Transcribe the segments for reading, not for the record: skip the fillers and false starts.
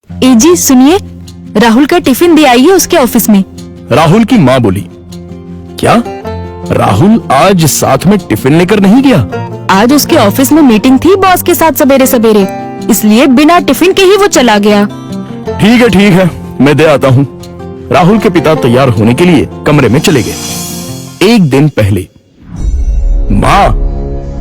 जी सुनिए, राहुल का टिफिन दे आइए उसके ऑफिस में। राहुल की माँ बोली, क्या राहुल आज साथ में टिफिन लेकर नहीं गया? आज उसके ऑफिस में मीटिंग थी बॉस के साथ सवेरे सवेरे, इसलिए बिना टिफिन के ही वो चला गया। ठीक है, मैं दे आता हूँ। राहुल के पिता तैयार होने के लिए कमरे में चले गए। एक दिन पहले, माँ,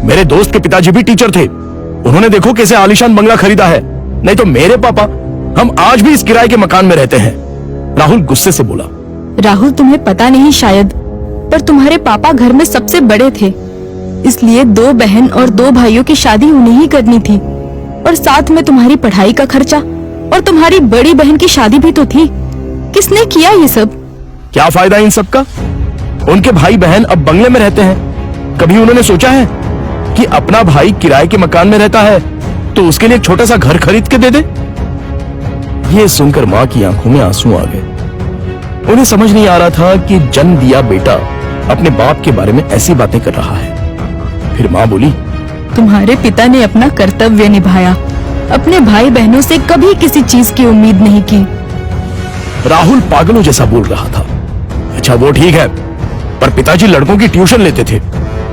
मेरे दोस्त के पिताजी भी टीचर थे। उन्होंने देखो कैसे आलीशान बंगला खरीदा है। नहीं तो मेरे पापा, हम आज भी इस किराए के मकान में रहते हैं। राहुल गुस्से से बोला। राहुल, तुम्हें पता नहीं शायद, पर तुम्हारे पापा घर में सबसे बड़े थे, इसलिए 2 बहन और 2 भाइयों की शादी उन्हें ही करनी थी, और साथ में तुम्हारी पढ़ाई का खर्चा, और तुम्हारी बड़ी बहन की शादी भी तो थी। किसने किया ये सब? क्या फायदा इन सब का? उनके भाई बहन अब बंगले में रहते हैं। कभी उन्होंने सोचा है कि अपना भाई किराए के मकान में रहता है तो उसके लिए एक छोटा सा घर खरीद के दे दे? ये सुनकर माँ की आंखों में आंसू आ गए। उन्हें समझ नहीं आ रहा था कि जन्म दिया बेटा अपने बाप के बारे में ऐसी बातें कर रहा है। फिर माँ बोली, तुम्हारे पिता ने अपना कर्तव्य निभाया, अपने भाई बहनों से कभी किसी चीज की उम्मीद नहीं की। राहुल पागलों जैसा बोल रहा था। अच्छा वो ठीक है, पर पिताजी लड़कों की ट्यूशन लेते थे।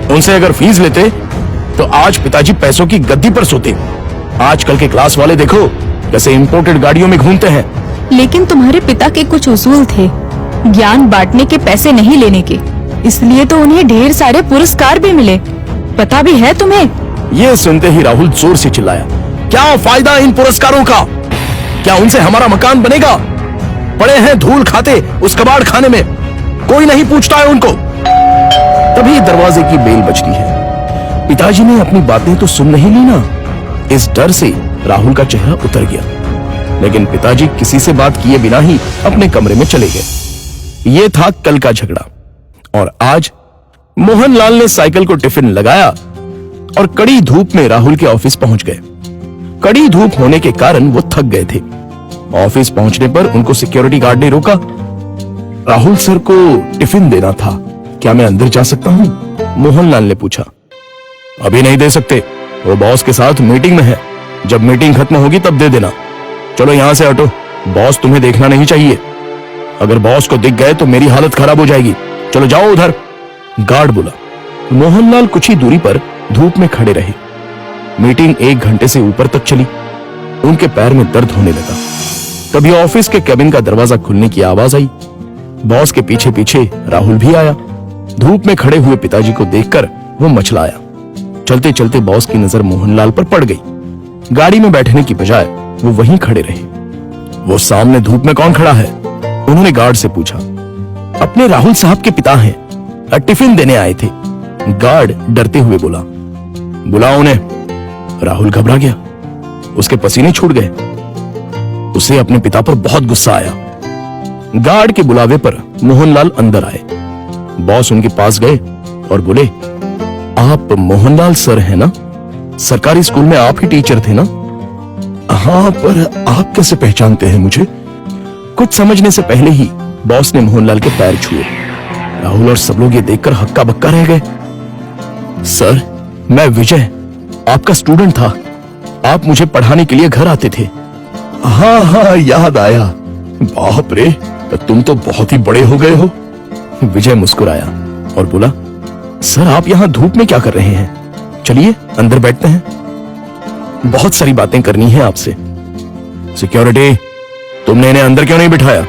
उनसे अगर फीस लेते तो आज पिताजी पैसों की गद्दी पर सोते। आजकल के क्लास वाले देखो कैसे इंपोर्टेड गाड़ियों में घूमते हैं। लेकिन तुम्हारे पिता के कुछ उसूल थे, ज्ञान बांटने के, पैसे नहीं लेने के, इसलिए तो उन्हें ढेर सारे पुरस्कार भी मिले। पता भी है तुम्हें? ये सुनते ही राहुल जोर से चिल्लाया, क्या फायदा इन पुरस्कारों का? क्या उनसे हमारा मकान बनेगा? पड़े हैं धूल खाते उस कबाड़ खाने में, कोई नहीं पूछता है उनको। तभी दरवाजे की बेल बजती है। पिताजी ने अपनी बातें तो सुन नहीं ली ना। इस डर से राहुल का चेहरा उतर गया, लेकिन पिताजी किसी से बात किए बिना ही अपने कमरे में चले गए। ये था कल का झगड़ा, और आज मोहनलाल ने साइकिल को टिफिन लगाया और कड़ी धूप में राहुल के ऑफिस पहुंच गए। कड़ी धूप होने के कारण वो थक गए थे। ऑफिस पहुंचने पर उनको सिक्योरिटी गार्ड ने रोका। राहुल सर को टिफिन देना था, क्या मैं अंदर जा सकता हूं? मोहनलाल ने पूछा। अभी नहीं दे सकते, वो बॉस के साथ मीटिंग में है। जब मीटिंग खत्म होगी तब दे देना। चलो यहां से हटो, बॉस तुम्हें देखना नहीं चाहिए। अगर बॉस को दिख गए तो मेरी हालत खराब हो जाएगी। चलो जाओ उधर, गार्ड बोला। मोहनलाल कुछ ही दूरी पर धूप में खड़े रहे। मीटिंग 1 घंटे से ऊपर तक चली। उनके पैर में दर्द होने लगा। तभी ऑफिस के केबिन का दरवाजा खुलने की आवाज आई। बॉस के पीछे पीछे राहुल भी आया। धूप में खड़े हुए पिताजी को देखकर वो मचलाया। चलते चलते बॉस की नजर मोहनलाल पर पड़ गई। गाड़ी में बैठने की बजाय वो वहीं खड़े रहे। वो सामने धूप में कौन खड़ा है? उन्होंने गार्ड से पूछा। अपने राहुल साहब के पिता हैं, टिफिन देने आए थे। गार्ड डरते हुए बोला। बुलाओ उन्हें। राहुल घबरा गया, उसके पसीने छूट गए। उसे अपने पिता पर बहुत गुस्सा आया। गार्ड के बुलावे पर मोहनलाल अंदर आए। बॉस उनके पास गए और बोले, आप मोहनलाल सर हैं ना? सरकारी स्कूल में आप ही टीचर थे ना? हाँ, पर आप कैसे पहचानते हैं मुझे? कुछ समझने से पहले ही बॉस ने मोहनलाल के पैर छुए। राहुल और सब लोग ये देखकर हक्का बक्का रह गए। सर, मैं विजय, आपका स्टूडेंट था। आप मुझे पढ़ाने के लिए घर आते थे। हाँ, याद आया। बाप रे, तुम तो बहुत ही बड़े हो गए हो। विजय मुस्कुराया और बोला, सर आप यहाँ धूप में क्या कर रहे हैं? चलिए अंदर बैठते हैं, बहुत सारी बातें करनी है आपसे। सिक्योरिटी, तुमने इन्हें अंदर क्यों नहीं बिठाया?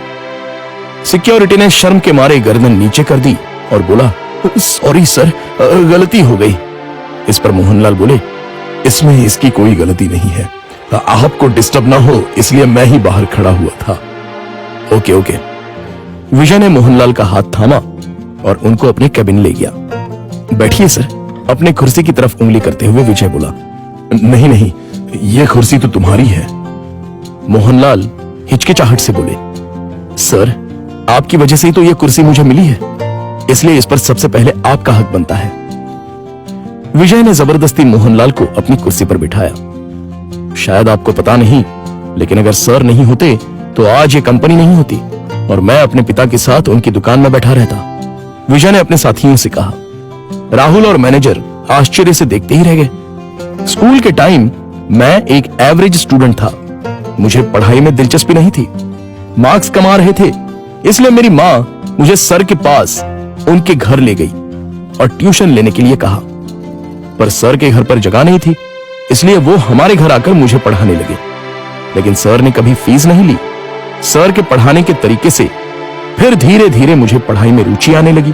सिक्योरिटी ने शर्म के मारे गर्दन नीचे कर दी और बोला, सॉरी सर, गलती हो गई। इस पर मोहनलाल बोले, इसमें इसकी कोई गलती नहीं है, आपको डिस्टर्ब ना हो इसलिए मैं ही बाहर खड़ा हुआ था। ओके। विजय ने मोहनलाल का हाथ थामा और उनको अपने केबिन ले गया। बैठिए सर, अपने कुर्सी की तरफ उंगली करते हुए विजय बोला। नहीं, ये कुर्सी तो तुम्हारी है। मोहनलाल हिचकिचाहट से बोले, सर आपकी वजह से ही तो ये कुर्सी मुझे मिली है, इसलिए इस पर सबसे पहले आपका हक बनता है। विजय ने जबरदस्ती मोहनलाल को अपनी कुर्सी पर बिठाया। शायद आपको पता नहीं, लेकिन अगर सर नहीं होते तो आज ये कंपनी नहीं होती और मैं अपने पिता के साथ उनकी दुकान में बैठा रहता। विजय ने अपने साथियों से कहा। राहुल और मैनेजर आश्चर्य से देखते ही रह गए। स्कूल के टाइम मैं एक एवरेज स्टूडेंट था, मुझे पढ़ाई में दिलचस्पी नहीं थी। मार्क्स कमा रहे थे, इसलिए मेरी माँ मुझे सर के पास उनके घर ले गई और ट्यूशन लेने के लिए कहा। पर सर के घर पर जगह नहीं थी, इसलिए वो हमारे घर आकर मुझे पढ़ाने लगे। लेकिन सर ने कभी फीस नहीं ली। सर के पढ़ाने के तरीके से फिर धीरे धीरे मुझे पढ़ाई में रुचि आने लगी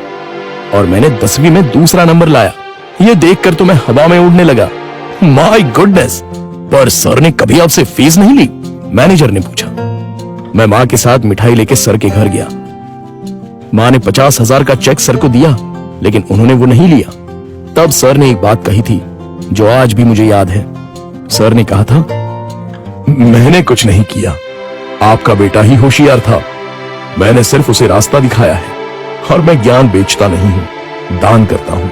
और मैंने 10वीं में दूसरा नंबर लाया। ये देखकर तो मैं हवा में उड़ने लगा। My goodness! पर सर ने कभी आपसे फीस नहीं ली? मैनेजर ने पूछा। मैं मां के साथ मिठाई लेके सर के घर गया। मां ने 50,000 का चेक सर को दिया, लेकिन उन्होंने वो नहीं लिया। तब सर ने एक बात कही थी जो आज भी मुझे याद है। सर ने कहा था, मैंने कुछ नहीं किया, आपका बेटा ही होशियार था। मैंने सिर्फ उसे रास्ता दिखाया है और मैं ज्ञान बेचता नहीं हूं, दान करता हूं।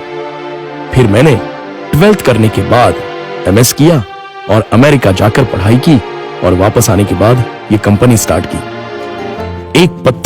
फिर मैंने 12th करने के बाद MS किया और अमेरिका जाकर पढ़ाई की और वापस आने के बाद ये कंपनी स्टार्ट की। एक पत्थर